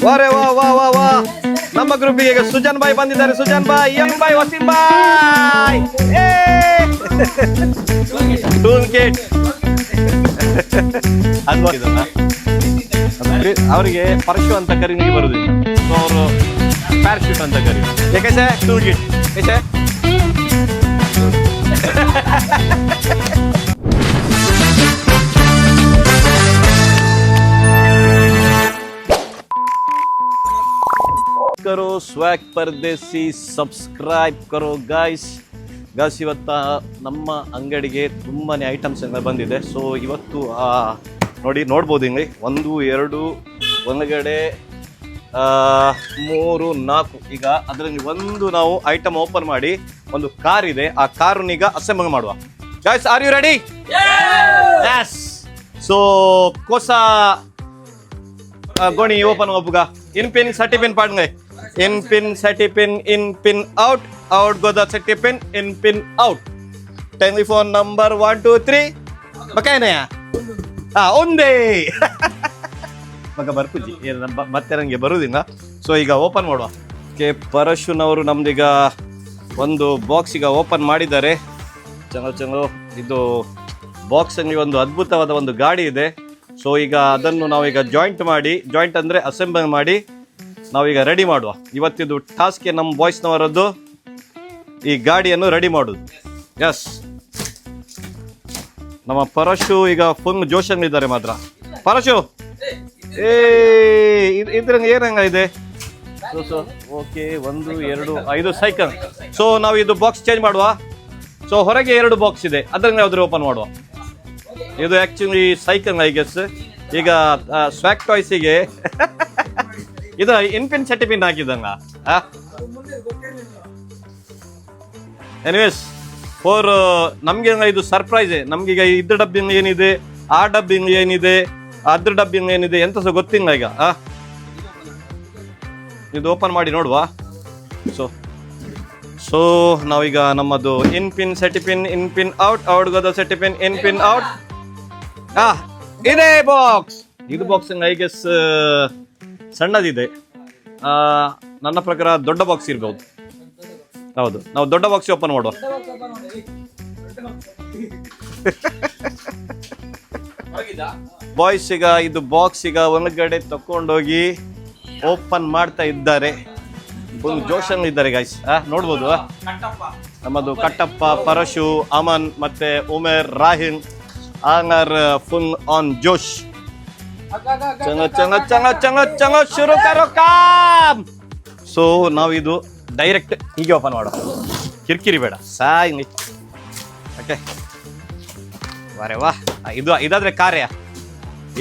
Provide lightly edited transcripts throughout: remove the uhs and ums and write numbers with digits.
ವಾರೆ ವಾ ವಾ ವಾ ವಾ ನಮ್ಮ ಗ್ರೂಪಿಗೆ ಈಗ ಸುಜನ್ ಬಾಯ್ ಬಂದಿದ್ದಾರೆ. ಸುಜನ್ ಬಾಯ್, ಎಂ ಬಾಯ್, ವಸೀಂ ಬಾಯ್. ಟೂಲ್ ಕಿಟ್ ಅವರಿಗೆ ಪರಶು ಅಂತ ಕರಿ ಬರುದಿಲ್ಲ, ಸೊ ಅವರು ಪ್ಯಾರಾಶೂಟ್ ಅಂತ ಕರಿ. ಯಾಕೆ ಟೂಲ್ ಕಿಟ್ ಏಸೆ करो स्वैग परदेसी सब्सक्राइब करो गाइस. ಇವತ್ತ ನಮ್ಮ ಅಂಗಡಿಗೆ ತುಂಬಾ ಐಟಮ್ಸ್ ಎಲ್ಲ ಬಂದಿದೆ. ಸೊ ಇವತ್ತು ನೋಡ್ಬೋದು ಹಿಂಗೆ 1 2 ಒಳಗಡೆ 3 4 ಈಗ ಅದರಲ್ಲಿ ಒಂದು ನಾವು ಐಟಮ್ ಓಪನ್ ಮಾಡಿ ಒಂದು ಕಾರ್ ಇದೆ, ಆ ಕಾರನ್ನ ಈಗ ಅಸೆಂಬಲ್ ಮಾಡುವ. Guys are you ready? Yes. So ಕೋಸ ಗೋಣಿ ಓಪನ್ ಒಬ್ಬಗ ಇನ್ ಪಿನ್ ಸರ್ಟಿ ಪಿನ್ ಪಾಡ್ಂಗೆ in pin seti pin in pin out go the seti pin in pin out. Telephone number 1 2 3 ಬಕೇನೆ ಒಂದೇ ಮಗ ಬರ್ಕುಜಿ ಮತ್ತೆ ನನಗೆ ಬರುವುದಿಲ್ಲ. ಸೊ ಈಗ ಓಪನ್ ಮಾಡುವ. ಪರಶುನವರು ನಮ್ದೀಗ ಒಂದು ಬಾಕ್ಸ್ ಈಗ ಓಪನ್ ಮಾಡಿದ್ದಾರೆ. ಚಲೋ ಇದು ಬಾಕ್ಸ್ ಅಲ್ಲಿ ಒಂದು ಅದ್ಭುತವಾದ ಒಂದು ಗಾಡಿ ಇದೆ. ಸೊ ಈಗ ಅದನ್ನು ನಾವೀಗ ಜಾಯಿಂಟ್ ಅಂದರೆ ಅಸೆಂಬಲ್ ಮಾಡಿ ನಾವೀಗ ರೆಡಿ ಮಾಡುವ. ಇವತ್ತಿದು ಟಾಸ್ಕ್ ನಮ್ಮ ಬಾಯ್ಸ್ನವರದ್ದು ಈ ಗಾಡಿಯನ್ನು ರೆಡಿ ಮಾಡೋದು. ಎಸ್, ನಮ್ಮ ಪರಶು ಈಗ ಫುಲ್ ಜೋಶಲ್ಲಿದ್ದಾರೆ ಮಾತ್ರ. ಪರಶು ಇದ್ರಂಗೆ ಏನಂಗ ಇದೆ? Okay 1 2 5 cycle. ಸೊ ನಾವು ಇದು ಬಾಕ್ಸ್ ಚೇಂಜ್ ಮಾಡುವ. ಸೊ ಹೊರಗೆ 2 ಬಾಕ್ಸ್ ಇದೆ, ಅದನ್ನ ಯಾವ್ದು ಓಪನ್ ಮಾಡುವ. ಇದು ಆಕ್ಚುಲಿ ಸೈಕಲ್ ಐ ಗೆಸ್. ಈಗ ಸ್ವ್ಯಾಕ್ ಟಾಯ್ಸಿಗೆ ಇದು ಇನ್ಪಿನ್ ಸೆಟಿ ಪಿನ್ ಹಾಕಿದಂಗ. ಎನಿವೇಸ್ ಫೋರ್ ನಮ್ಗೆ ಇದು ಸರ್ಪ್ರೈಸ್. ನಮ್ಗೀಗ ಇದ್ರ ಡಬ್ಬಿಂಗ್ ಏನಿದೆ, ಆ ಡಬ್ಬಿಂಗ್ ಏನಿದೆ, ಅದ್ರ ಡಬ್ಬಿಂಗ್ ಏನಿದೆ ಎಂತ ಸಹ ಗೊತ್ತಿಲ್ಲ ಈಗ. ಇದು ಓಪನ್ ಮಾಡಿ ನೋಡುವ. ಸೊ ನಾವೀಗ ನಮ್ಮದು ಇನ್ ಪಿನ್ ಸೆಟಿ ಪಿನ್ ಇನ್ ಪಿನ್ ಔಟ್ ಗೋದ ಸೆಟಿ ಪಿನ್ ಇನ್ ಪಿನ್ ಔಟ್. ಇದೇ ಬಾಕ್ಸ್. ಇದು ಬಾಕ್ಸ್ ಐ ಗೆಸ್ ಸಣ್ಣದಿದೆ. ನನ್ನ ಪ್ರಕಾರ ದೊಡ್ಡ ಬಾಕ್ಸ್ ಇರ್ಬೋದು. ಹೌದು, ನಾವು ದೊಡ್ಡ ಬಾಕ್ಸ್ ಓಪನ್ ಮಾಡುವ. ಬಾಯ್ಸ್ ಈಗ ಇದು ಬಾಕ್ಸ್ ಈಗ ಒಳಗಡೆ ತಕೊಂಡೋಗಿ ಓಪನ್ ಮಾಡ್ತಾ ಇದ್ದಾರೆ. ಒಂದು ಜೋಶನ್ ಇದ್ದಾರೆ ಗೈಸ್. ನೋಡ್ಬೋದು ನಮ್ಮದು ಕಟ್ಟಪ್ಪ, ಪರಶು, ಅಮನ್ ಮತ್ತೆ ಉಮೇರ್, ರಾಹಿನ್ ಆಂಗರ್ ಫುಲ್ ಆನ್ ಜೋಶ್. ಚಂಗ ಶುರು ಕರೋ ಕಾಮ್. ಸೊ ನಾವಿದು ಡೈರೆಕ್ಟ್ ಹೀಗೆ ಓಪನ್ ಮಾಡೋ, ಕಿರಿಕಿರಿ ಬೇಡ ಸಾಯ್. ಓಕೆ ವಾರೆ ವಾ. ಇದಾದ್ರೆ ಕಾರ್ಯ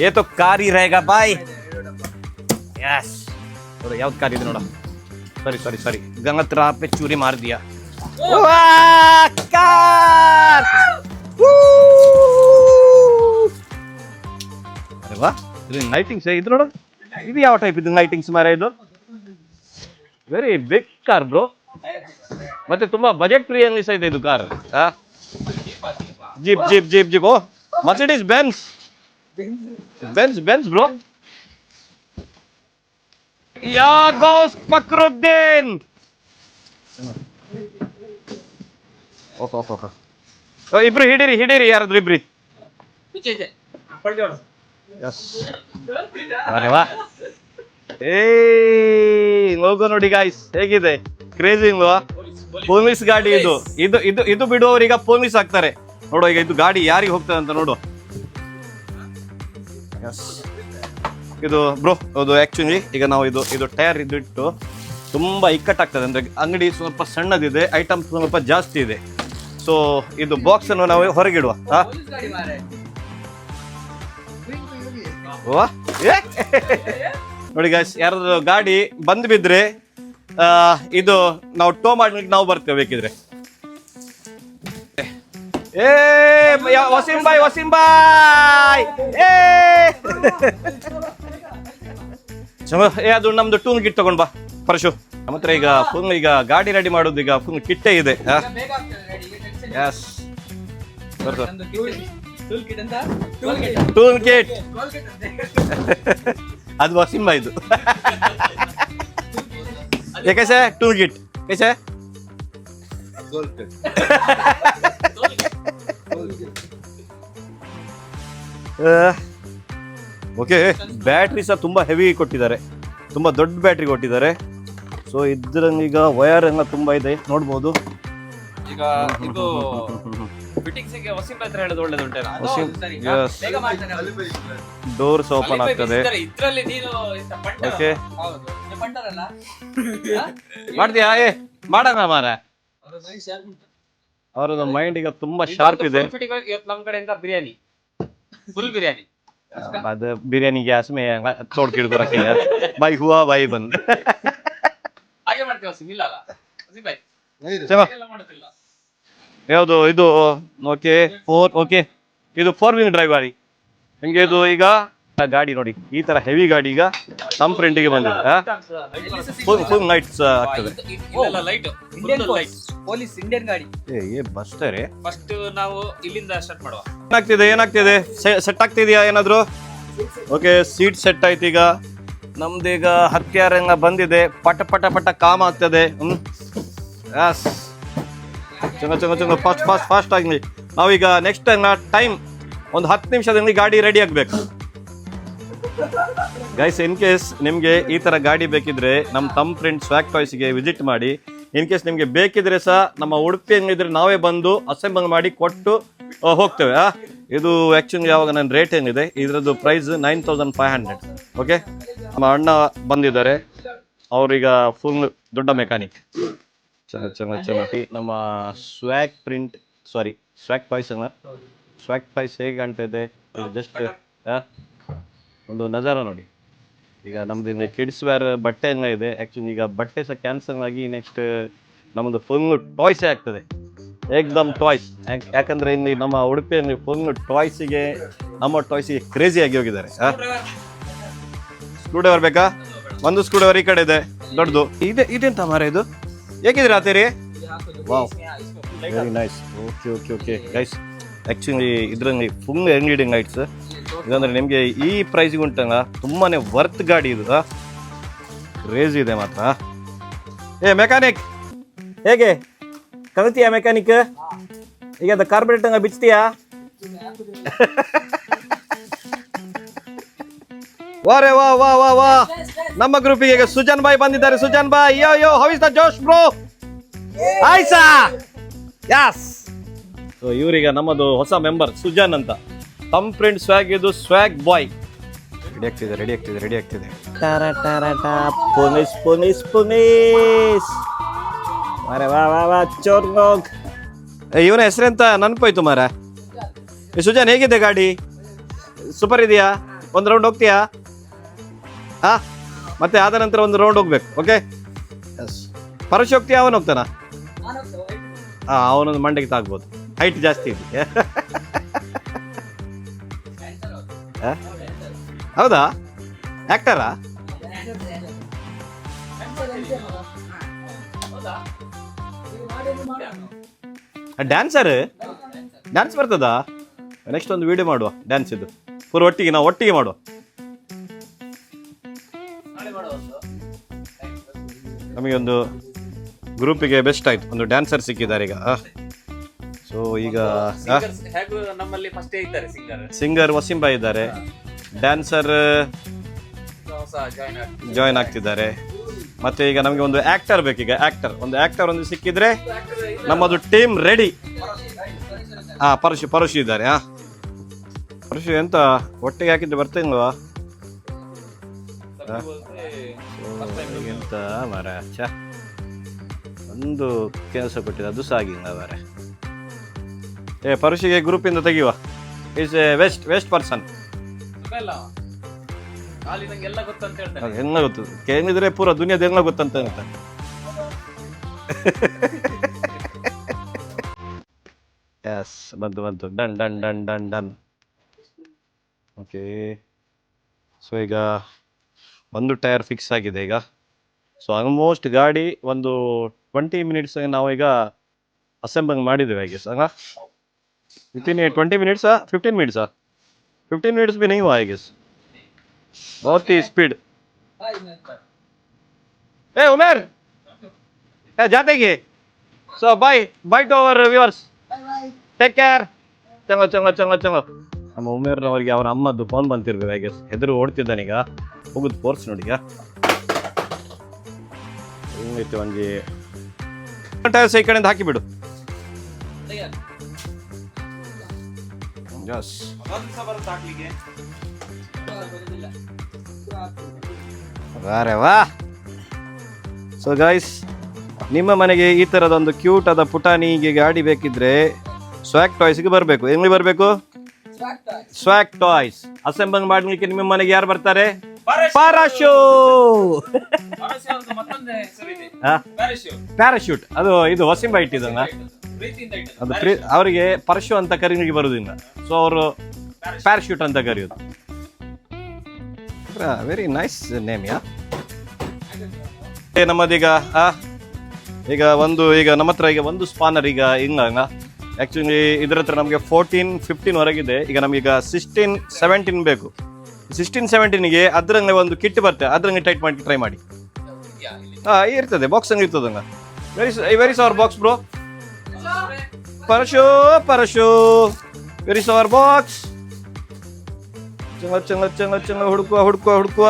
ಏತೋ ಕಾರಿ ರೇಗ ಬಾಯ್. ಯಸ್, ನೋಡು ಯಾವ್ದು ಕಾರ್ ಇದೆ ನೋಡ. ಸಾರಿ ಗಂಗತ್ರ ಪೆ ಚೂರಿ ಮಾರ್ ದಿಯಾ. ಕಾರ್ ಅರೆ ವಾ. ಲೈಟಿಂಗ್ಸ್ ಇದು ನೋಡು. ಇದು ಯಾವ ಟೈಪ್ ಇದು ಲೈಟಿಂಗ್ಸ್ ಮಾರ? ಇದು ವೆರಿ ಬಿಗ್ ಕಾರ್ ಬ್ರೋ. ಮತ್ತೆ ತುಂಬಾ ಬಜೆಟ್ ಫ್ರೀಯಲ್ಲಿ ಸಹ ಇದೆ ಇದು ಕಾರ್. ಜೀಪ್ ಓ ಮರ್ಸಿಡೀಸ್ ಬೆನ್ಸ್ ಬ್ರೋ. ಯಾ ಗೋಸ್ ಫಕ್ರುದ್ದೀನ್. ಓಕೆ ಇಬ್ರು ಹಿಡೀರಿ ಯಾರಾದ್ರು ಇಬ್ರಿ. ಅರೆ ವಾ. ಲೋಗೋ ನೋಡಿ ಗಾಯ್ಸ್ ಹೇಗಿದೆ, ಕ್ರೇಜಿ ಇಲ್ವಾ? ಪೊಲೀಸ್ ಗಾಡಿ ಇದು ಬಿಡುವವರೀಗ ಪೊಲೀಸ್ ಆಗ್ತಾರೆ. ನೋಡು ಈಗ ಇದು ಗಾಡಿ ಯಾರಿಗೆ ಹೋಗ್ತದೆ ಅಂತ ನೋಡು. ಇದು ಬ್ರೋ ಅದು ಆಕ್ಚುಲಿ ಈಗ ನಾವು ಇದು ಟೈರ್ ಇಟ್ಟು ತುಂಬಾ ಇಕ್ಕಟ್ಟಾಗ್ತದೆ. ಅಂದ್ರೆ ಅಂಗಡಿ ಸ್ವಲ್ಪ ಸಣ್ಣದಿದೆ, ಐಟಮ್ ಸ್ವಲ್ಪ ಜಾಸ್ತಿ ಇದೆ. ಸೊ ಇದು ಬಾಕ್ಸ್ ಅನ್ನು ನಾವು ಹೊರಗಿಡುವ. ನೋಡಿ ಗಾಯ್ಸ್, ಯಾರಾದ್ರೂ ಗಾಡಿ ಬಂದು ಬಿದ್ರೆ ಇದು ನಾವು ಟೋ ಮಾಡ್ಲಿಕ್ಕೆ ನಾವು ಬರ್ತೇವೆ ಬೇಕಿದ್ರೆ. ವಸೀಂ ಬಾಯ್ ಅದು ನಮ್ದು ಟೂಲ್ ಕಿಟ್ ತಗೊಂಡ್ ಬಾ ಪರಶು. ನಮ್ಮ ಹತ್ರ ಈಗ ಗಾಡಿ ರೆಡಿ ಮಾಡೋದು ಈಗ ಫುಲ್ ಕಿಟ್ಟೇ ಇದೆ. ಟೂಲ್ ಕಿಟ್ ಅದು ವಸೀಂ ಬಾಯ್ದು. ये कैसे है टूल किट कैसे है ಓಕೆ ಬ್ಯಾಟ್ರಿ ಸಹ ತುಂಬ ಹೆವಿ ಕೊಟ್ಟಿದ್ದಾರೆ, ತುಂಬ ದೊಡ್ಡ ಬ್ಯಾಟ್ರಿ ಕೊಟ್ಟಿದ್ದಾರೆ. ಸೊ ಇದ್ರಂಗೀಗ ವಯರ್ ಎಲ್ಲ ತುಂಬ ಇದೆ ನೋಡ್ಬೋದು. ಈಗ ಇದು ಫಿಟ್ಟಿಂಗ್ಸ್ ಗೆ ವಸೀಂ ಹತ್ರ ಹೇಳೋದು ಒಳ್ಳೇದು ಉಂಟೇನಾ? ಬೇಗ ಮಾಡ್ತಾನೆ ಅವ್ನು. ಡೋರ್ಸ್ ಓಪನ್ ಆಗ್ತದೆ. ಇದ್ರಲ್ಲಿ ನೀನು ಪಂಟರ್. ಓಕೆ ಹೌದು ನೀನು ಪಂಟರ್ ಅಲ್ಲ? ಮಾಡ್ತೀಯಾ? ಮಾಡೋಣ ಮಾರ. ಅವರದ್ದು ಮೈಂಡ್ ಈಗ ತುಂಬಾ ಶಾರ್ಪ್ ಇದೆ. ಇವತ್ತು ನಮ್ಮ ಕಡೆಯಿಂದ ಬಿರಿಯಾನಿ, ಫುಲ್ ಬಿರಿಯಾನಿ. ಅದು ಬಿರಿಯಾನಿ ಗ್ಯಾಸ್ ಮೇ ತೋಡ್ಕಿಡ್ದು ರಕ್ಕಿಲ್ಲ ಬಾಯಿ ಹೂವಾ ಬಾಯಿ ಬಂದು ಹಾಗೆ ಮಾಡ್ತೀವಿ ವಸೀಂ, ಇಲ್ಲ ಅಲ್ಲ ವಸೀಂ ಭಾಯ್? ಎಲ್ಲ ಮಾಡೋದಿಲ್ಲ. ಯಾವುದು ಇದು? ಓಕೆ ಓಕೆ ಇದು 4-wheel ಡ್ರೈವ್ ಗಾಡಿ. ನಿಮಗೆ ಇದು ಈಗ ಗಾಡಿ ನೋಡಿ ಈ ತರ ಹೆವಿ ಗಾಡಿ ಈಗ ನಮ್ಮ ಫ್ರೆಂಡಿಗೆ ಬಂದಿದೆ. ಫುಲ್ ಲೈಟ್ಸ್ ಆಗ್ತದೆ. ಇಲ್ಲ ಲೈಟ್ ಇಂಡಿಯನ್ ಪೊಲೀಸ್ ಇಂಡಿಯನ್ ಗಾಡಿ. ಬಸ್ ತಾರೆ ಫಸ್ಟ್ ನಾವು ಇಲ್ಲಿಂದ ಸ್ಟಾರ್ಟ್ ಮಾಡುವ. ಏನಾಗ್ತಿದೆ ಸೆಟ್ ಆಗ್ತಿದ್ಯಾ ಏನಾದ್ರು? ಓಕೆ ಸೀಟ್ ಸೆಟ್ ಆಯ್ತು. ಈಗ ನಮ್ದೀಗ ಹತ್ಯಾರ ಬಂದಿದೆ, ಪಟ ಪಟ ಪಟ ಕಾಮ್ ಆಗ್ತದೆ. ಯಸ್ ಚಂಗ ಫಾಸ್ಟ್ ಆಗಲಿ. ನಾವೀಗ ನೆಕ್ಸ್ಟ್ ಟೈಮ್ ಒಂದು 10 ನಿಮಿಷದಲ್ಲಿ ಗಾಡಿ ರೆಡಿ ಆಗಬೇಕು ಗೈಸ್. ಇನ್ ಕೇಸ್ ನಿಮಗೆ ಈ ಥರ ಗಾಡಿ ಬೇಕಿದ್ರೆ ನಮ್ಮ ಫ್ರೆಂಡ್ ಸ್ವ್ಯಾಗ್ ಟಾಯ್ಸ್ಗೆ ವಿಸಿಟ್ ಮಾಡಿ. ಇನ್ ಕೇಸ್ ನಿಮಗೆ ಬೇಕಿದ್ರೆ ಸಹ ನಮ್ಮ ಉಡುಪಿಯಲ್ಲಿದ್ರೆ ನಾವೇ ಬಂದು ಅಸೆಂಬಲ್ ಮಾಡಿ ಕೊಟ್ಟು ಹೋಗ್ತೇವೆ. ಇದು ಆ್ಯಕ್ಚುಲಿ ಯಾವಾಗ ನನ್ನ ರೇಟ್ ಏನಿದೆ ಇದರದ್ದು ಪ್ರೈಸ್ 9500. ಓಕೆ ನಮ್ಮ ಅಣ್ಣ ಬಂದಿದ್ದಾರೆ, ಅವ್ರೀಗ ಫುಲ್ ದೊಡ್ಡ ಮೆಕ್ಯಾನಿಕ್. ಚೆನ್ನಾಗಿ ನಮ್ಮ ಸ್ವ್ಯಾಗ್ ಟಾಯ್ಸ್ ಹೇಗೆ ಕಾಣ್ತಾ ಇದೆ ಜಸ್ಟ್ ಒಂದು ನಜಾರ ನೋಡಿ. ಈಗ ನಮ್ದು ಕಿಡ್ಸ್ ವೇರ್ ಬಟ್ಟೆ ಎಲ್ಲ ಇದೆ. ಆ್ಯಕ್ಚುಲಿ ಈಗ ಬಟ್ಟೆ ಸಹ ಕ್ಯಾನ್ಸಲ್ ಆಗಿ ನೆಕ್ಸ್ಟ್ ನಮ್ಮದು ಫುಲ್ ಟಾಯ್ಸೇ ಆಗ್ತದೆ, ಏಕ್ದಮ್ ಟಾಯ್ಸ್. ಯಾಕಂದರೆ ಇಲ್ಲಿ ನಮ್ಮ ಉಡುಪಿಯಲ್ಲಿ ಫುಲ್ ಟಾಯ್ಸಿಗೆ ಕ್ರೇಜಿ ಆಗಿ ಹೋಗಿದ್ದಾರೆ. ಸ್ಕ್ರೂ ಡ್ರೈವರ್ ಬೇಕಾ? ಒಂದು ಸ್ಕ್ರೂ ಡ್ರೈವರ್ ಈ ಕಡೆ ಇದೆ ದೊಡ್ಡದು. ಇದೆಂತ ಮಾರ ಇದು? ಹೇಗಿದ್ದೀರಾ ಆತೇರಿ? Wow very nice. Okay guys actually ಇದರಲ್ಲಿ ಫುಲ್ ಎಂಗ್ಲೀಡಿಂಗ್ ಲೈಟ್ಸ್. ಇದಂದರೆ ನಿಮಗೆ ಈ ಪ್ರೈಸಿಗೆ ಉಂಟಲ್ಲ ತುಂಬಾ ವರ್ತ್ ಗಾಡಿ ಇದು. ಕ್ರೇಜಿ ಇದೆ ಮಾತ್ರ. ಮೆಕ್ಯಾನಿಕ್ ಹೇಗೆ ಕಲಿತೀಯಾ ಮೆಕ್ಯಾನಿಕ್? ಈಗ ಅದು ಕಾರ್ಬೊರೇಟರ್ ಬಿಚ್ತೀಯಾ? ವಾರೆ ವಾ ವಾ ವಾ ವಾ ನಮ್ಮ ಗ್ರೂಪಿಗೆ ಈಗ ಸುಜಾನ್ ಬಾಯ್ ಬಂದಿದ್ದಾರೆ. Sujan bhai yo how is the josh bro? ಆಯ್ಸಾ ಯಸ್. ಸೊ ಇವರೀಗ ನಮ್ಮದು ಹೊಸ ಮೆಂಬರ್ ಸುಜಾನ್ ಅಂತ. ತಮ್ಮ ಫ್ರೆಂಡ್ ಸ್ವ್ಯಾಗ್ ಇದು ಸ್ವ್ಯಾಗ್ ಬಾಯ್. ರೆಡಿ ಆಗ್ತಿದೆ. ಪೊಲೀಸ್ ಮಾರೆ ವಾ ಚೋರ್ಗೋಗ್. ಇವನ ಹೆಸರೆಂತ ನೆನಪೋಯ್ತು ಮಾರ. ಸುಜಾನ್ ಹೇಗಿದೆ ಗಾಡಿ? ಸೂಪರ್ ಇದೆಯಾ? ಒಂದು ರೌಂಡ್ ಹೋಗ್ತೀಯಾ? ಮತ್ತೆ ಆದ ನಂತರ ಒಂದು ರೌಂಡ್ ಹೋಗ್ಬೇಕು. Okay yes. ಪರಶು ಹೋಗ್ತೀಯಾ? ಅವನು ಹೋಗ್ತಾನ? ಅವನೊಂದು ಮಂಡೆಗೆ ತಾಗ್ಬೋದು, ಹೈಟ್ ಜಾಸ್ತಿ ಇದೆ. ಹೌದಾ? ಆಕ್ಟರಾ? ಡ್ಯಾನ್ಸ್ ಬರ್ತದಾ? ನೆಕ್ಸ್ಟ್ ಒಂದು ವಿಡಿಯೋ ಮಾಡುವ ಡ್ಯಾನ್ಸ್ ಇದು ಪೂರ ಒಟ್ಟಿಗೆ ಮಾಡುವ. ನಮಗೆ ಒಂದು ಗ್ರೂಪಿಗೆ ಬೆಸ್ಟ್ ಆಯ್ತು, ಒಂದು ಡ್ಯಾನ್ಸರ್ ಸಿಕ್ಕಿದ್ದಾರೆ ಈಗ. ಸೊ ಈಗ ನಮ್ಮಲ್ಲಿ ಫಸ್ಟ್ ಇದ್ದಾರೆ ಸಿಂಗರ್ ವಸೀಂ ಬಾಯ್ ಇದ್ದಾರೆ, ಡ್ಯಾನ್ಸರ್ ಜಾಯ್ನ್ ಆಗ್ತಿದ್ದಾರೆ. ಮತ್ತೆ ಈಗ ನಮಗೆ ಒಂದು ಆಕ್ಟರ್ ಬೇಕೀಗ. ಒಂದು ಆಕ್ಟರ್ ಸಿಕ್ಕಿದ್ರೆ ನಮ್ಮದು ಟೀಮ್ ರೆಡಿ. ಪರಶು ಇದ್ದಾರೆ. ಪರಶು ಎಂತ ಒಟ್ಟಿಗೆ ಹಾಕಿದ್ರೆ ಬರ್ತೀಲ್ವಾ? ಎಂತ ಮರ ಒಂದು ಕೆಲಸ ಕೊಟ್ಟಿದೆ ಅದು ಸಾಗಿಲ್ಲ ಮರ. ಪರಶಿಗೆ ಗ್ರೂಪಿಂದ ತೆಗಿಯುವ. Is a waste person. ಎಲ್ಲ ಗೊತ್ತು, ಕೇಳಿದ್ರೆ ಪೂರ ದುನಿಯಾದ ಎಲ್ಲ ಗೊತ್ತಂತ ಹೇಳ್ತಾರೆ. ಎಸ್ ಬಂತು ಡನ್. ಓಕೆ ಸೊ ಈಗ ಒಂದು ಟೈರ್ ಫಿಕ್ಸ್ ಆಗಿದೆ ಈಗ. ಸೊ ಆಲ್ಮೋಸ್ಟ್ ಗಾಡಿ ಒಂದು 20 ಮಿನಿಟ್ಸ್ ನಾವೀಗ ಅಸೆಂಬಲ್ ಮಾಡಿದ್ದೇವೆ ಐ ಗೆಸ್. ವಿತಿನ್ 20 ಮಿನಿಟ್ಸಾ 15 ಮಿನಿಟ್ಸಾ 15 ಮಿನಿಟ್ಸ್ भी नहीं हुआ आई गेस. बहुत ही स्पीड ए उमेर जाते गे so bye bye to our viewers take care ಚಂಗ ಚಂಗ ಚಂಗ ಚಂಗ ನಮ್ಮ ಉಮೇರ್ನವರಿಗೆ ಅವರ ಅಮ್ಮದ್ದು ಫೋನ್ ಬಂತಿರ್ಬೇಕು ಹಾಗೆ ಹೆದರು ಓಡ್ತಿದ್ದಾನೀಗ ಹೋಗುದು ಕೋರ್ಸ್ ನೋಡಿ ಈಗ ಹಿಂಗೈತೆ ಒಂಜಿ ಟೈರ್ಸ್ ಈ ಕಡೆಯಿಂದ ಹಾಕಿಬಿಡು ಜಸ್ ವಾರೆ ವಾ ಸೊ ಗೈಸ್ ನಿಮ್ಮ ಮನೆಗೆ ಈ ಥರದೊಂದು ಕ್ಯೂಟ್ ಆದ ಪುಟಾಣಿಗೆ ಗಾಡಿ ಬೇಕಿದ್ರೆ ಸ್ವ್ಯಾಗ್ ಟಾಯ್ಸ್ಗೆ ಬರಬೇಕು ಎಲ್ಲಿ ಬರಬೇಕು ಸ್ವ್ಯಾಗ್ ಟಾಯ್ಸ್ ಅಸೆಂಬಲ್ ಮಾಡಲಿಕ್ಕೆ ನಿಮ್ಮ ಮನೆಗೆ ಯಾರು ಬರ್ತಾರೆ ಪಾರಾಶೂ ಪ್ಯಾರಾಶೂಟ್ ಅದು ಇದು ವಸಿಂಬ ಇಟ್ಟಿದ್ದಲ್ಲ ಅದು ಅವರಿಗೆ ಪರಶು ಅಂತ ಕರೀಲಿಕ್ಕೆ ಬರುವುದಿಲ್ಲ ಸೊ ಅವರು ಪ್ಯಾರಾಶೂಟ್ ಅಂತ ಕರೆಯೋದು ವೆರಿ ನೈಸ್ ನೇಮ್ ಯಾ ನಮ್ಮದೀಗ ಈಗ ನಮ್ಮ ಹತ್ರ ಈಗ ಒಂದು ಸ್ಪಾನರ್ ಈಗ ಹಿಂಗ ಆ್ಯಕ್ಚುಲಿ ಇದ್ರ ಹತ್ರ ನಮಗೆ 14-15 ಹೊರಗಿದೆ ಈಗ ನಮಗೀಗ 16-17 ಬೇಕು 16-17ಗೆ ಅದ್ರಂಗೆ ಒಂದು ಕಿಟ್ ಬರ್ತದೆ ಅದ್ರಂಗೆ ಟೈಟ್ ಮಾಡಿ ಟ್ರೈ ಮಾಡಿ ಇರ್ತದೆ ಬಾಕ್ಸ್ ಹಂಗೆ ಇರ್ತದಂಗ ವೆರಿ ಸವರ್ ಬಾಕ್ಸ್ ಬ್ರೋ ಪರಶು ವೆರಿ ಸವರ್ ಬಾಕ್ಸ್ ಚಂಗ ಹುಡುಕುವ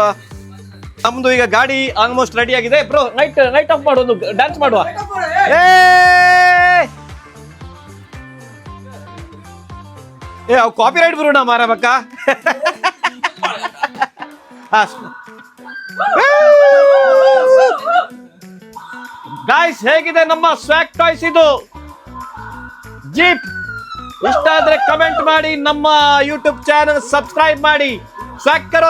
ನಮ್ದು ಈಗ ಗಾಡಿ ಆಲ್ಮೋಸ್ಟ್ ರೆಡಿ ಆಗಿದೆ ಬ್ರೋ ನೈಟ್ ಆಫ್ ಮಾಡು ಒಂದು ಡ್ಯಾನ್ಸ್ ಮಾಡುವ ಅವು ಕಾಪಿ ರೈಟ್ ಬರೋಣ ಮಾರ ಬಕ್ಕ ಗಾಯ್ಸ್ ಹೇಗಿದೆ ನಮ್ಮ ಸ್ವ್ಯಾಗ್ ಟಾಯ್ಸ್ ಇದು ಜೀಪ್ ಇಷ್ಟ ಆದ್ರೆ ಕಮೆಂಟ್ ಮಾಡಿ ನಮ್ಮ ಯೂಟ್ಯೂಬ್ ಚಾನಲ್ ಸಬ್ಸ್ಕ್ರೈಬ್ ಮಾಡಿ स्वैग करो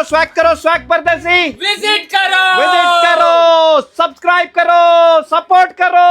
स्वैग परदेसी विजिट करो सब्सक्राइब करो सपोर्ट करो